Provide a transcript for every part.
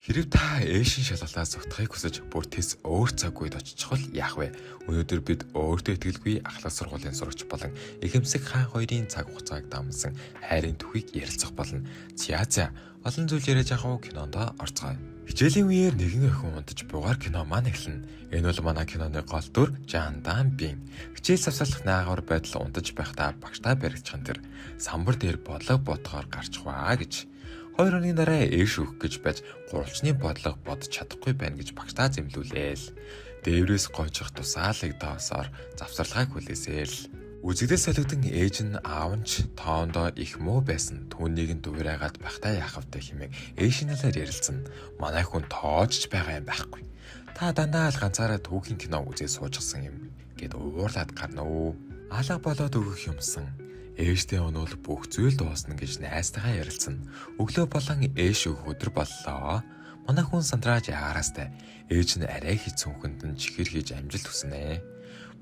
Хэрэг та ээшин шалгалтаас зогтохыг хүсэж бүр тэс өөр цаг үед очихвол яах вэ? Өнөөдөр бид өөртөө итгэлгүй ахлах сургуулийн сурагч болон Эхэмсэг хаан хоёрын цаг хугацааг дамжсан хайрын түүхийг ярилцах болно. За олон зүйл яриад явах кинонд орцгоё. Хичээлийн үеэр нэгэн охин унтаж бугаар кино маань эхэлнэ. Энэ бол манай киноны гол дүр Жан Дамбин. Хичээл савсалах наагур байдал унтаж байхдаа багштай баригдчихan тэр самбар дээр бодлого ботгоор гарч хваа гэж. 2 хоногийн дараа ээш өгөх гэж байж гурвалжны бодлого бодож чадахгүй байна гэж багтаа зэмлүүлээл. Дээврээс гойчих тусаалыг доосоор завсарлагыг хүлээсээл. Үзэгдэл солигдсон ээж нь аав нь ч тоондоо их муу байсан. Түүнийг нь дуурайгаад бахтай яах вэ хэмээн ээшийн талаар ярилцсан. Манай хүн тоожж байгаа юм байхгүй. Та дандаа л ганцаараа түүхийн кино үзээ суужсан юм гэд уурлаад гарна уу. Алга болоод өгөх юмсан. Ээжтэй онол бүх зүйл дуусна гэж найзтайгаа ярилцсан. Өглөө болон ээш өгөх өдөр боллоо. Манай хүн сандрааж яараастай. Ээж нь арай хийцэн хүнд нь чихэр хийж амжилт хүснэ.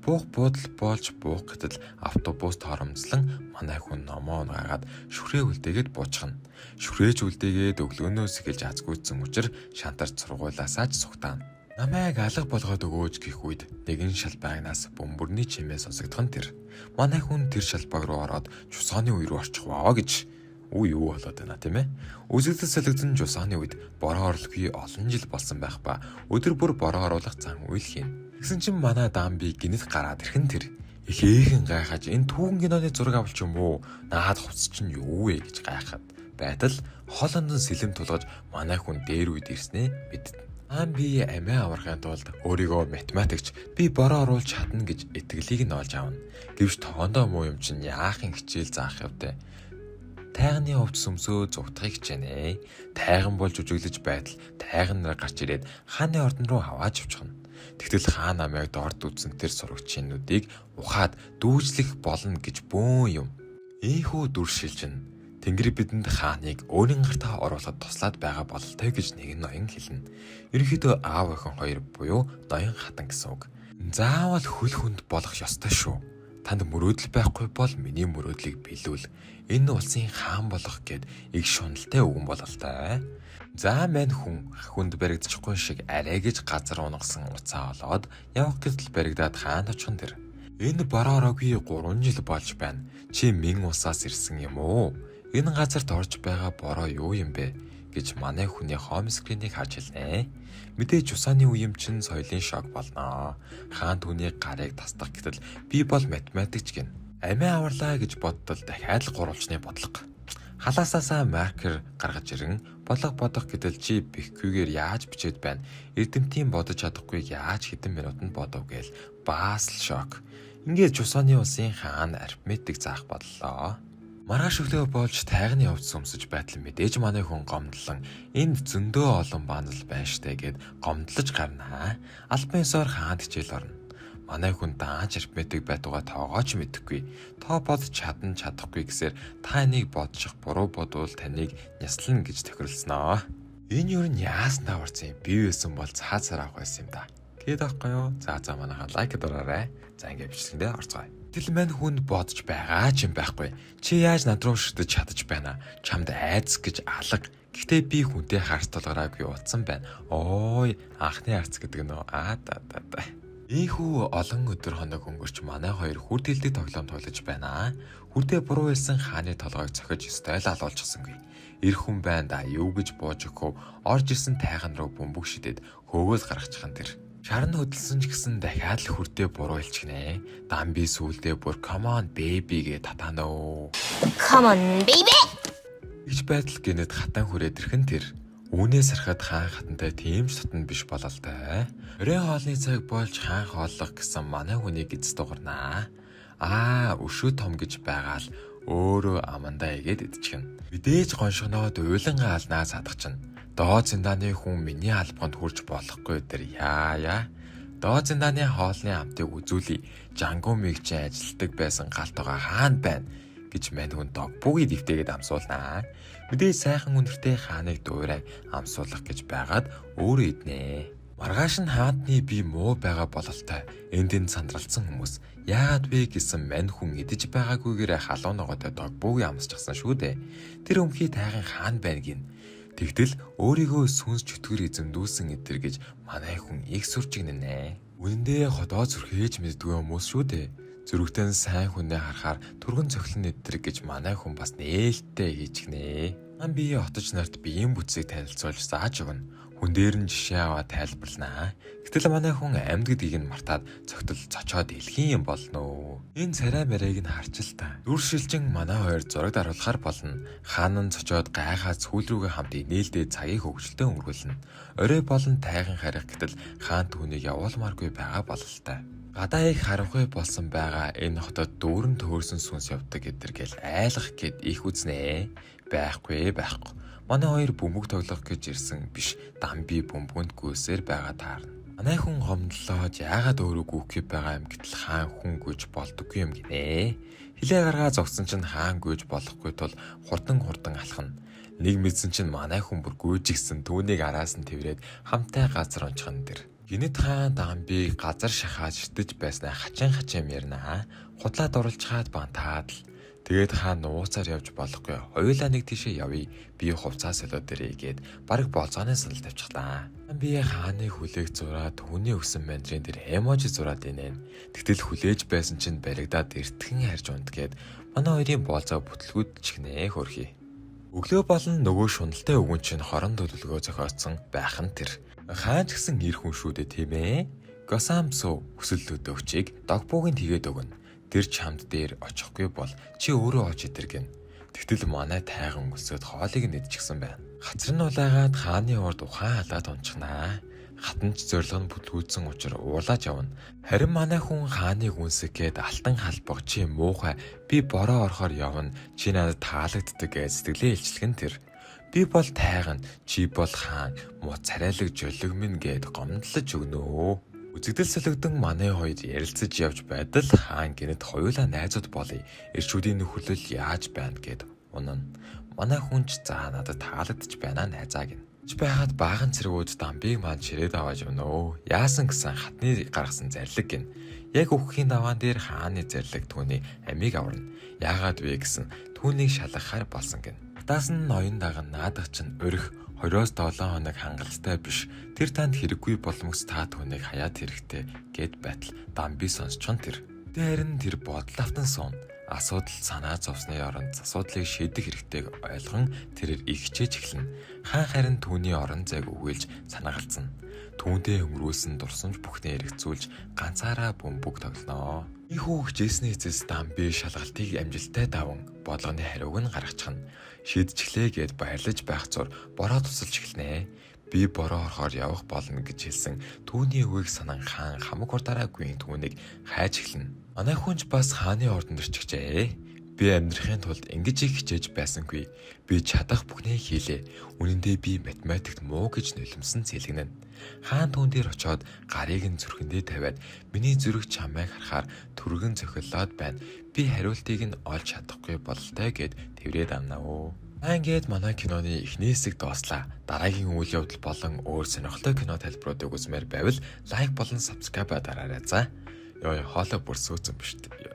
Буух буудал болж буух гэтэл автобус торомцлон манай хүн номоо унгаагаад шүрээ үлдээгээд буучхна. Шүрээж үлдээгээд өглөөнөөс эхэлж азгүйдсэн учир шантарч сургуулаасаа ч сугтаана. Намайг алга болгоод өгөөж гэх үед нэгэн шалбагнаас бөмбөрний чимээ сонсогдхон тэр. Манай хүн тэр шалбаг руу ороод жусааны үе рүү орчихваа гэж. Юу болоод байна тийм ээ. Үзэгдэл солигдсон жусааны үед бороо орлогүй олон жил болсон байх ба өдөр бүр бороо оруулах зан үйл хийн. Тэгсэн чинь манай Дамби гинэт гараад ирхэн тэр. Ихээхэн гайхаж энэ түүхэн киноны зураг авалч юм уу? Наад хувцс чинь юу вэ гэж гайхаад байтал хоолонд сэлэм тулгаж манай хүн дээр үед ирснээ мэдтэн. Би амиа аврахын тулд өөрийгөө математикч би бороо оруулж чадна гэж итгэлийг нь олж авна. Гэвч тоондоо муу юм чинь яахын хичээл заах явдэ. Тайганы хувьд сүмсөө зугтахыг хичээнэ. Тайган болж үжиглэж байтал тайган нар гарч ирээд хааны ордон руу аваад авчихна. Тэгтэл хаан намайг дорд үзсэн тэр сурагчийн нүдийг ухаад дүүжлэх болно гэж бөөн юм. Ийхүү дүр шилжин. Тэнгэр бидэнд хааныг өөрийн гартаа оруулахад туслаад байгаа бололтой гэж нэг ноён хэлнэ. Ерөнхийдөө аав охин хоёр буюу ноён хатан гэсэн үг. Заавал хөл хүнд болох ёстой шүү. Танд мөрөөдөл байхгүй бол миний мөрөөдлийг биелүүл. Энэ улсын хаан болох гэд их шуналтай үгэн бололтой. За мань хүн хүнд баригдчихгүй шиг арай гэж газар унгасан уцаа олоод явах гэтэл баригдаад хаанд очихн тэр. Энэ бороороогүй 3 жил болж байна. Чи мэн усаас ирсэн юм уу? Энэ газарт орж байгаа бороо юу юм бэ гэж манай хүний хоум скринийг харж хэлнэ. Мэдээж усааны үеим чин соёлын шок болно. Хаан түүний гарыг тасдах гэтэл би бол математикч гин. Амиа аварлаа гэж бодтол дахиад л гурвалжны бодлого. Халаасаасаа маркер гаргаж ирэн бодлого бодох гэтэл чи бэхгүйгээр яаж бичээд байна? Эрдэмтийн бодож чадахгүй яаж хэдэн минутанд бодов гээл баас л шок. Ингээд усааны улсын хаан арифметик заах боллоо. Маргааш өглөө болж тайганы хувьд сүмсэж байтал мэдээж манай хүн гомдлон энд зөндөө олон банзал байна штэ гэд гомдлож гарнаа. Албан ёсоор хаанд хичээл орно. Манай хүн дааж арифметик байдгаа тоогооч мэдэхгүй. Тоо бодож чадна чадахгүй гэсээр та энийг бодчих буруу бодвол таныг няслана гэж тохиролцсноо. Энэ юу нь яасан даварсан юм? Би байсан бол цаацаар авах байсан юм да. Гээд аахгүй юу? За манайхаа лайк дураарай. За ингээд бичлэгэндээ орцгоё. Тэл мань хүнд бодож байгаа ч юм байхгүй. Чи яаж над руу шүтэж чадаж байна? Чамд айц гэж алга. Гэхдээ би хүнтэй харц толгороогүй утсан байна. Ой, анхны харц гэдэг нөө Ийхүү олон өдөр хоног өнгөрч манай хоёр хүр дэлдэг тоглоом тоглож байна. Хүрдээ буруу хэлсэн хааны толгойг цохиж стойл алуулчихсангүй. Ир хүн байна да юу гэж бууж өгөв. Орж ирсэн тайган руу бөмбөг шидэд хөөгөөс гаргачихan тэр. Шарн хөдөлсөн ч гэсэн дахиад л хүрдээ буруу хэлчихнэ. Дамби сүулдээ бүр come on baby гэ татанаа. Come on baby. Гэж байдал гинэд хатан хүрээд ирхэн тэр. Үүнээс харахад хаан хатантай тийм ч татан биш бололтой. Орой хоолны цаг болж хаан хооллох гэсэн манай хүнийг эцэс дугарнаа. Өшөө том гэж байгаа л өөрөө амандаа игээд идчихнэ. Мэдээж гоншгоноод уйлан алнаа садагчин. Доод зиндааны хүн миний албанд хүрч болохгүй тэр яа. Доод зиндааны хоолны амтыг үзүүлий. Жангу мэгчэн ажилтдаг байсан галтойгоо хаан байна гэж мань хүн догбуугийн дэвтэйгээд амсуулнаа. Мэдээж сайхан үнэртэй хааныг дуурайг амсуулах гэж байгаад өөрөө иднэ. Маргааш нь хаантны би муу байгаа бололтой. Энд сандралцсан хүмүүс яагаад вэ гэсэн мань хүн идэж байгаагүйгээр халуун ногоотой догбуугийн амсчихсан шүү дээ. Тэр өмхий тайган хаан байна гин. Тэгтэл өөрийгөө сүнс чөтгөр эзэмдүүлсэн эдэр гэж манай хүн их сурчигнэнэ. Үнэн дээр хотоо зүрхээж мэддгүй хүмүүс шүү дээ. Зүрхтэн сайн хүнээ харахаар түргэн цохилн эдэр гэж манай хүн бас нээлттэй хийчихнэ. Ан би отож нарт биеийн бүтцийг танилцуулж зааж өгнө. Хүн дээр нь жишээ аваад тайлбарланаа. Гэтэл манай хүн амьд гэдгийг нь мартаад цогтол цочоод дэлхийн юм болно. Энэ царай мэрийг нь харж л та. Дүршилжин манай хоёр зураг даруулахар болно. Хаан нь цочоод гайхаад сүүл рүүгээ хамт нээлдээ цагийг хөвгөлтөд өнгөрүүлнэ. Орой болон тайган харих гэтэл хаан түүнийг явуулмааргүй байгаа бололтой. Гадаа их харанхуй болсон байгаа энэ хотод дүүрэн төөрсөн сүнс явдаг гэдэргээл айлгах гээд их үзнэ. Байхгүй. Манай хоёр бөмбөг тоглох гэж ирсэн биш. Дамби бөмбөгөнд гүйсээр байгаа таарна. Манай хүн гомдлоод яагаад өөрөө гүйх байгаа юм гэтэл хаан хүн гүйж болдоггүй юм гинэ. Хилээ гаргаа зогсон чинь хаан гүйж болохгүй тул хурдан алхана. Нэг мэдсэн чинь манай хүн бүр гүйжигсэн түүнийг араас нь тэрвэрэд хамтай газар онцгон дэр. Гинэт хаан дамби газар шахаад шидэж байснаа хачин ярина. Худлаад оруулчаад бантаад л тэгээд хаан нууцаар явж болохгүй. Хоёулаа нэг тийшээ явъя. Би хувцас солиод ирээ гээд бараг болцооны санал тавьчихлаа. Би хааны хүлээг зураад түүний өгсөн мандрин дээр эможи зураад инээ. Тэгтэл хүлээж байсан чинь баригдаад эртхэн харж унд гээд манай хоёрын болцоо бүтлгүүд чихнэ хөрхий. Өглөө болон нөгөө шуналтай өвгөн чинь хорон төлөвлөгөө зохиоцсон байх нь тэр. Хаан ч гэсэн ир хүн шүү дээ тийм ээ. Госамсо хүсэл өдөөгчийг догбуугийн тэгээд өгнө. Тэр чамд дээр очихгүй бол чи өөрөө оч итэр гин. Тэгтэл манай тайган өсөд хоолыг нэдчихсэн байна. Хацар нь улайгаад хааны урд ухаан халаад унчихнаа. Хатанч зориг нь бүтлгүүдсэн учраас уулааж явна. Харин манай хүн хааныг үнсэх гээд алтан халбаг чи муухай би бороо орохоор явна. Чи надад таалагддаг гэж сэтгэлээ илчлэгэн тэр. Би бол тайган, чи бол хаан, муу царайлаг жолиг минь гээд гомдлож өгнөө. Үзэгдэл солигдсон манай хоёр ярилцаж явж байтал хаан гинэт хоёулаа найзууд болъё. Ирчүүдийн нөхөрлөл яаж байна гэд унана. Манай хүнч за надад таалагдж байна найзаа гин. Ч байгаад баахан цэргүүд дамбыг маань ширээд аваад явноо. Яасан гэсэн хатны гаргасан зарлиг гин. Яг өгөхийн даваан дээр хааны зарлиг түүний амийг аварна. Яагаад вэ гэсэн түүнийг шалгахаар болсон гин. Таас нь ноён даган наадах чинь өрх 20-7 хоног хангалттай биш. Тэр танд хэрэггүй боломж та түүнийг хаяад хэрэгтэй гэд байтал дамби сонсчон тэр. Дээрэн тэр бодол автан суун. Асуудал санаа зовсны оронд асуудлыг шийдэх хэрэгтэйг ойлгон тэрээр их хичээж эхэлнэ. Хаан харин түүний орон зайг өгүүлж санаагалцсан. Түүндээ өнгөрүүлсэн дурсамж бүхнээ эргэцүүлж ганцаараа бөмбөг тоглоноо. Ийхүү хичээсний эцэс дамби шалгалтыг амжилттай даван бодлогоны хариуг нь гаргачихна. Шийдчихлээ гэд баярлаж байх зур бороо тусалж эхэлнэ. Би бороо орохоор явах болно гэж хэлсэн түүний үгийг санан хаан хамаг хурдаараагүй түүнийг хайж эхэлнэ. Манай хүнч бас хааны ордонд ирчихжээ. Би амьдрахын тулд ингэж их хичээж байсангүй. Би чадах бүхнээ хийлээ. Үнэн дээр би математикт муу гэж нулимсан цэлгэнэн. Хаан түүн дээр очиод гарыг нь зүрхэндээ тавиад миний зүрх чамайг харахаар түргэн цохилоод байна. Би хариултыг нь олж чадахгүй бололтой гэд тэрвэрэд амнаа. Ингээд манай киноны эхний хэсэг доослаа. Дараагийн үйл явдал болон өөр сонирхолтой кино тайлбаруудыг үзмээр байвал лайк болон subscribe дараарай за. Ёо хоолой бүр сүүцэн биш үү?